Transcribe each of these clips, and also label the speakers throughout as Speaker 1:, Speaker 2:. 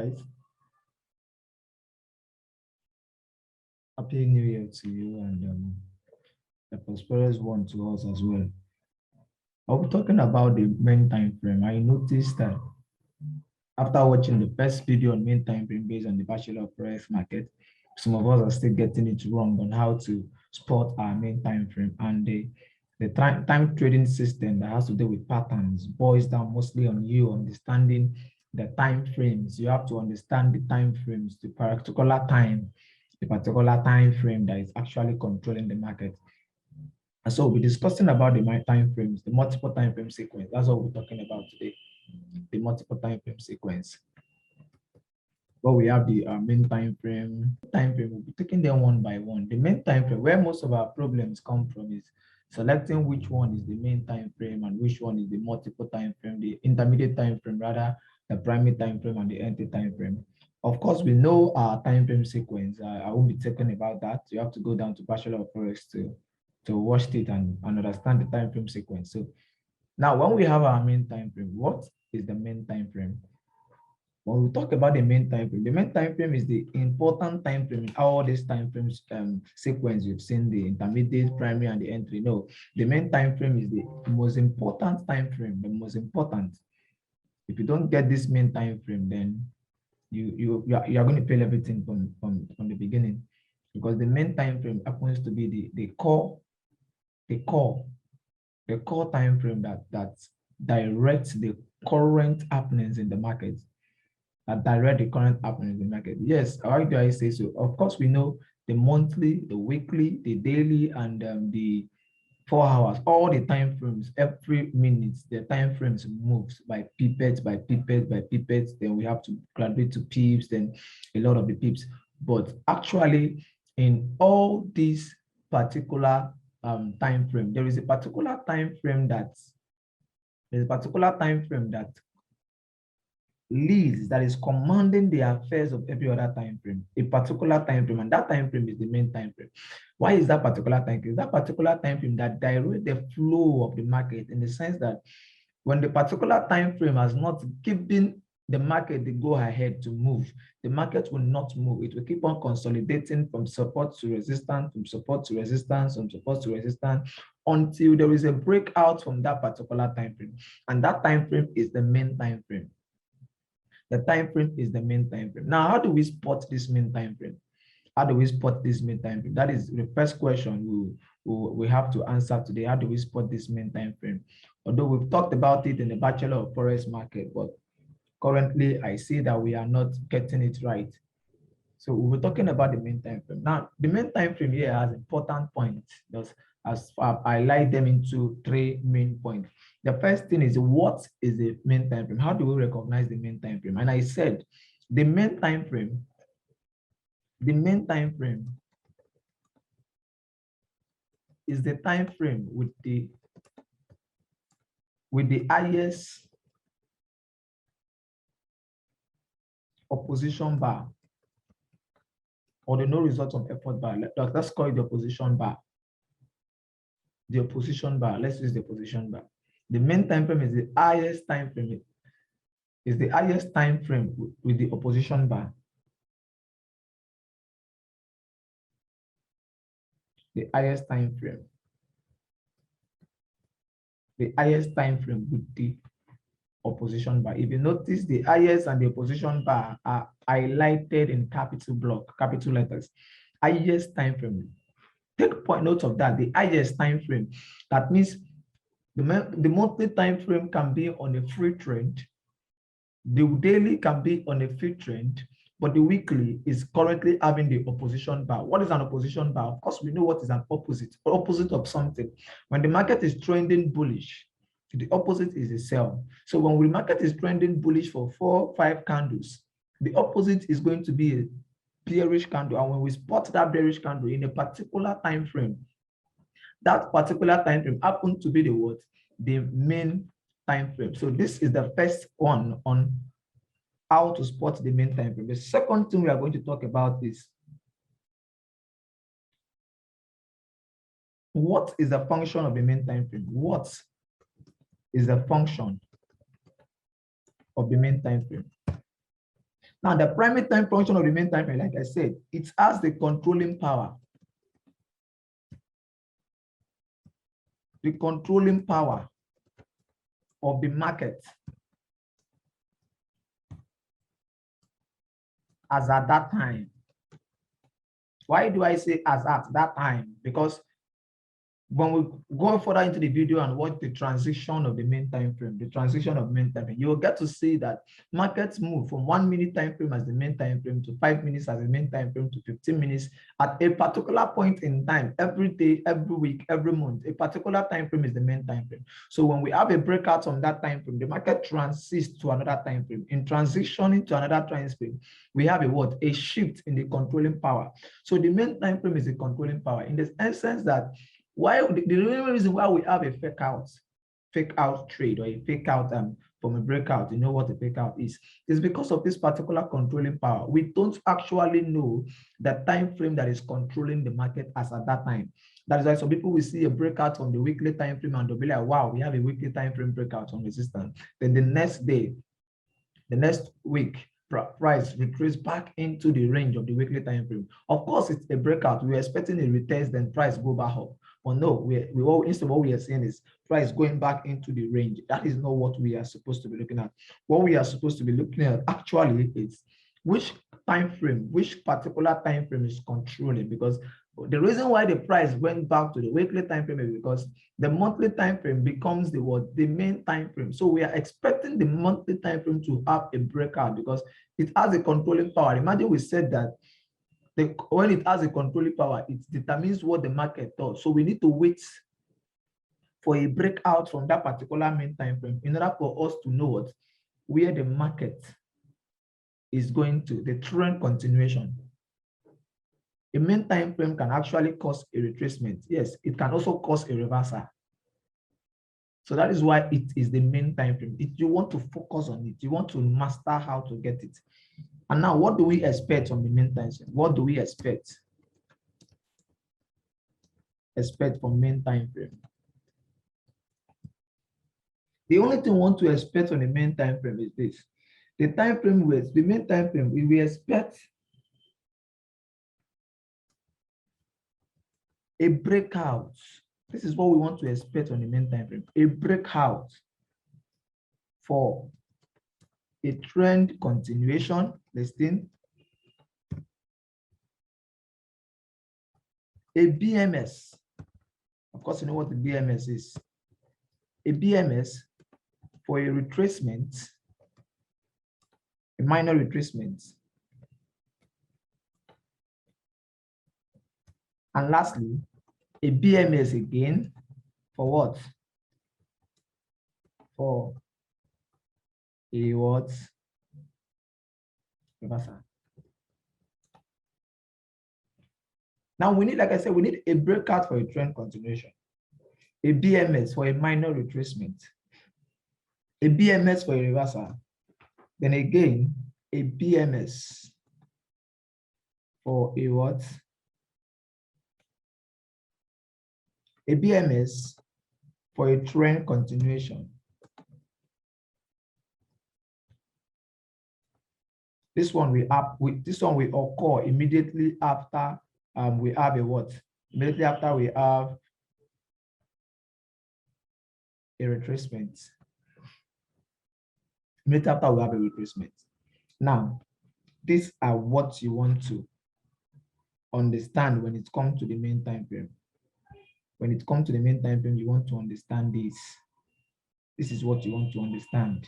Speaker 1: guys. Happy New Year to you and a prosperous one to us as well. I'll be talking about the main time frame. I noticed that after watching the first video on main time frame based on the Bachelor of Forex market, some of us are still getting it wrong on how to spot our main time frame. And the time trading system that has to do with patterns boils down mostly on you understanding the time frames. You have to understand the time frames, the particular time frame that is actually controlling the market. And so we'll be discussing about the time frames, the multiple time frame sequence. That's what we're talking about today, the multiple time frame sequence. But we have the main time frame. We'll be taking them one by one. The main time frame, where most of our problems come from, is selecting which one is the main time frame and which one is the multiple time frame, the intermediate time frame, rather, the primary time frame and the entry time frame. Of course, we know our time frame sequence. I won't be talking about that. You have to go down to Bachelor of Forex to watch it and understand the time frame sequence. So now when we have our main time frame, what is the main time frame? When we talk about the main time frame, the main time frame is the important time frame in all these time frames sequence you've seen, the intermediate, primary, and the entry. No, the main time frame is the most important time frame, the most important. If you don't get this main time frame, then you are going to fail everything from the beginning, because the main time frame happens to be the core time frame that directs the current happenings in the market. Yes, how do I say so? Of course, we know the monthly, the weekly, the daily, and the 4 hours, all the time frames, every minute, the time frames moves by pipettes. Then we have to graduate to pips, then a lot of the pips. But actually, in all these particular time frame, there is a particular time frame that leads, that is commanding the affairs of every other time frame, a particular time frame, and that time frame is the main time frame. Why is that particular time frame? That particular time frame that directs the flow of the market, in the sense that when the particular time frame has not given the market the go ahead to move, the market will not move. It will keep on consolidating from support to resistance, from support to resistance, from support to resistance, until there is a breakout from that particular time frame. And that time frame is the main time frame. The time frame is the main time frame. Now, how do we spot this main time frame? How do we spot this main time frame? That is the first question we have to answer today. How do we spot this main time frame? Although we've talked about it in the Bachelor of Forex market, but currently I see that we are not getting it right. So we were talking about the main time frame. Now, the main time frame here has important points. As I highlight them into 3 main points. The first thing is, what is the main time frame? How do we recognize the main time frame? And I said the main time frame is the time frame with the highest opposition bar, or the no result of effort bar. Let's call it the opposition bar. The opposition bar. Let's use the opposition bar. The main time frame is the highest time frame. Is the highest time frame with the opposition bar. The highest time frame. The highest time frame with the opposition bar. If you notice, the highest and the opposition bar are highlighted in capital letters. Highest time frame. Take note of that. The highest time frame. That means the monthly time frame can be on a free trend. The daily can be on a free trend, but the weekly is currently having the opposition bar. What is an opposition bar? Of course, we know what is an opposite of something. When the market is trending bullish, the opposite is a sell. So when the market is trending bullish for 4, 5 candles, the opposite is going to be a bearish candle. And when we spot that bearish candle in a particular time frame, that particular time frame happens to be the main time frame. So this is the first one on how to spot the main time frame. The second thing we are going to talk about is, what is the function of the main time frame? What is the function of the main time frame? Now, the primary time function of the main time frame, like I said, it has the controlling power. The controlling power of the market as at that time. Why do I say as at that time? Because when we go further into the video and watch the transition of the main time frame, you will get to see that markets move from 1 minute time frame as the main time frame to 5 minutes as the main time frame to 15 minutes at a particular point in time, every day, every week, every month. A particular time frame is the main time frame. So when we have a breakout on that time frame, the market transits to another time frame. In transitioning to another time frame, we have a what? A shift in the controlling power. So the main time frame is the controlling power in the essence that why the only reason why we have a fake out trade or a fake out from a breakout, you know what a fake out is because of this particular controlling power. We don't actually know the time frame that is controlling the market as at that time. That is why some people will see a breakout on the weekly time frame and they'll be like, wow, we have a weekly time frame breakout on resistance. Then the next day, the next week, price retrace back into the range of the weekly time frame. Of course, it's a breakout. We're expecting a retest, then price go back up. But no, instead what we are saying is price going back into the range. That is not what we are supposed to be looking at. What we are supposed to be looking at actually is which time frame, which particular time frame is controlling. Because the reason why the price went back to the weekly time frame is because the monthly time frame becomes the main time frame. So we are expecting the monthly time frame to have a breakout because it has a controlling power. Imagine we said that when it has a controlling power, it determines what the market does. So we need to wait for a breakout from that particular main time frame in order for us to know where the market is going to, the trend continuation. A main time frame can actually cause a retracement. Yes, it can also cause a reversal. So that is why it is the main time frame. If you want to focus on it, you want to master how to get it. And now, what do we expect from the main time frame? What do we expect? From main time frame. The only thing we want to expect from the main time frame is this. The main time frame, we expect a breakout. This is what we want to expect on the main time frame. A breakout for a trend continuation. Listen. A BMS. Of course, you know what the BMS is. A BMS for a retracement, a minor retracement. And lastly, a BMS again for what? For a what? Reversal. Now we need, like I said, we need a breakout for a trend continuation, a BMS for a minor retracement, a BMS for a reversal, then again, a BMS for a what? A BMS for a trend continuation. This one will occur immediately after we have a what? Immediately after we have a retracement. Immediately after we have a retracement. Now, these are what you want to understand when it comes to the main time frame. When it comes to the main time frame, you want to understand this. This is what you want to understand.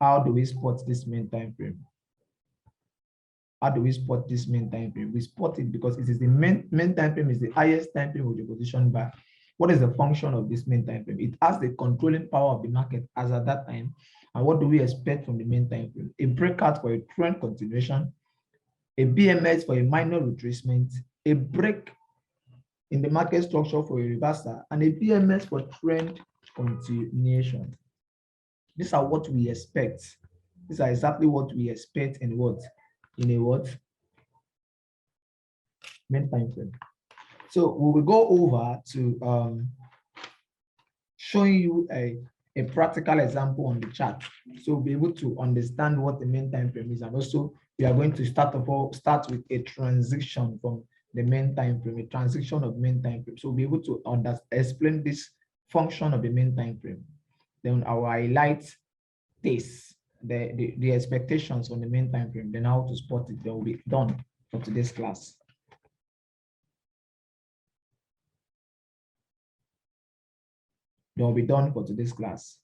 Speaker 1: How do we spot this main time frame? How do we spot this main time frame? We spot it because it is the main time frame is the highest time frame of the position bar. What is the function of this main time frame? It has the controlling power of the market as at that time. And what do we expect from the main time frame? A breakout for a trend continuation, a BMS for a minor retracement, a break in the market structure for a reversal, and a BMS for trend continuation. These are what we expect. These are exactly what we expect in what? In a what? Main time frame. So we will go over to showing you a practical example on the chart. So we'll be able to understand what the main time frame is. And also we are going to start with a transition from the main time frame, a transition of main time frame. So we'll be able to explain this function of the main time frame. Then I will highlight this, the expectations on the main time frame, then how to spot it. They will be done for today's class. They will be done for today's class.